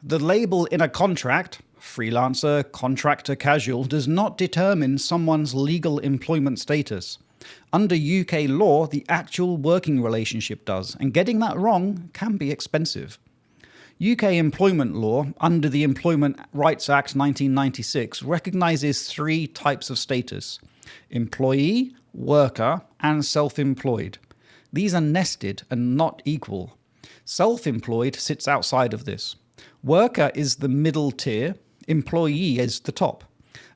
The label in a contract, freelancer, contractor, casual, does not determine someone's legal employment status. Under UK law, the actual working relationship does, and getting that wrong can be expensive. UK employment law, under the Employment Rights Act 1996, recognises three types of status: employee, worker, and self-employed. These are nested and not equal. Self-employed sits outside of this. Worker is the middle tier, employee is the top.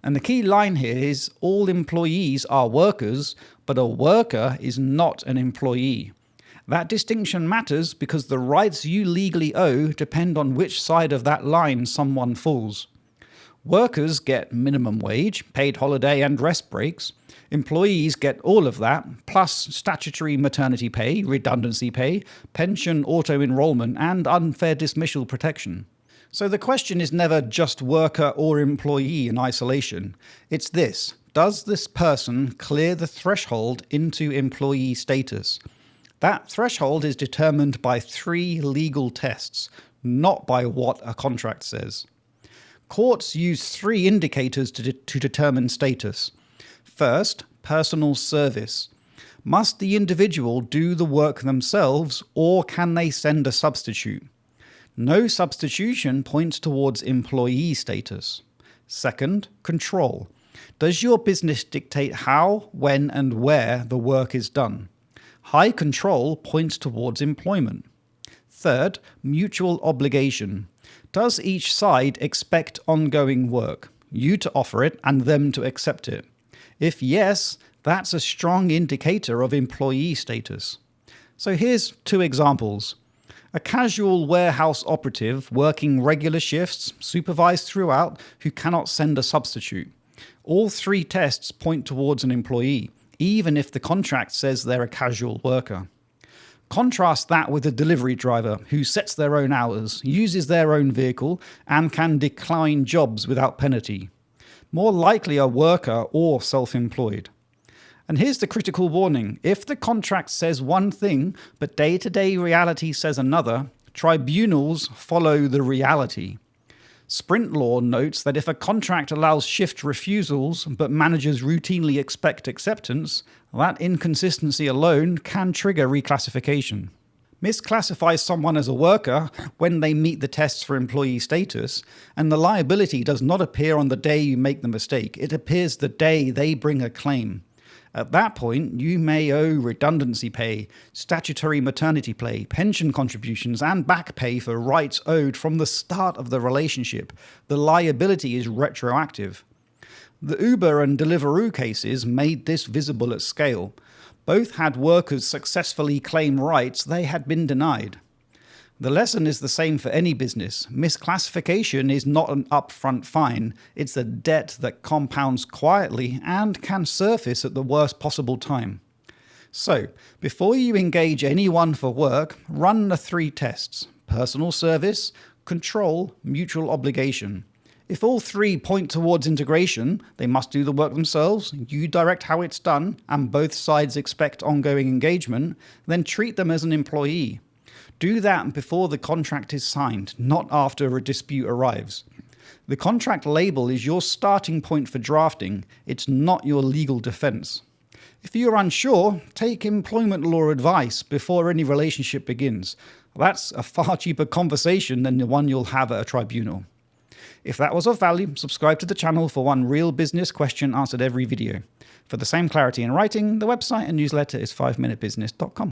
And the key line here is all employees are workers, but a worker is not an employee. That distinction matters because the rights you legally owe depend on which side of that line someone falls. Workers get minimum wage, paid holiday and rest breaks. Employees get all of that, plus statutory maternity pay, redundancy pay, pension auto-enrollment, and unfair dismissal protection. So the question is never just worker or employee in isolation. It's this: does this person clear the threshold into employee status? That threshold is determined by three legal tests, not by what a contract says. Courts use three indicators to determine status. First, personal service. Must the individual do the work themselves, or can they send a substitute? No substitution points towards employee status. Second, control. Does your business dictate how, when, and where the work is done? High control points towards employment. Third, mutual obligation. Does each side expect ongoing work, you to offer it and them to accept it? If yes, that's a strong indicator of employee status. So here's two examples. A casual warehouse operative working regular shifts, supervised throughout, who cannot send a substitute. All three tests point towards an employee, even if the contract says they're a casual worker. Contrast that with a delivery driver who sets their own hours, uses their own vehicle, and can decline jobs without penalty. More likely a worker or self-employed. And here's the critical warning: if the contract says one thing, but day-to-day reality says another, tribunals follow the reality. Sprint law notes that if a contract allows shift refusals, but managers routinely expect acceptance, that inconsistency alone can trigger reclassification. Misclassify someone as a worker when they meet the tests for employee status, and the liability does not appear on the day you make the mistake. It appears the day they bring a claim. At that point, you may owe redundancy pay, statutory maternity pay, pension contributions, and back pay for rights owed from the start of the relationship. The liability is retroactive. The Uber and Deliveroo cases made this visible at scale. Both had workers successfully claim rights they had been denied. The lesson is the same for any business. Misclassification is not an upfront fine. It's a debt that compounds quietly and can surface at the worst possible time. So, before you engage anyone for work, run the three tests: personal service, control, mutual obligation. If all three point towards integration, they must do the work themselves, you direct how it's done, and both sides expect ongoing engagement, then treat them as an employee. Do that before the contract is signed, not after a dispute arrives. The contract label is your starting point for drafting. It's not your legal defense. If you're unsure, take employment law advice before any relationship begins. That's a far cheaper conversation than the one you'll have at a tribunal. If that was of value, subscribe to the channel for one real business question answered every video. For the same clarity in writing, the website and newsletter is 5minutebusiness.com.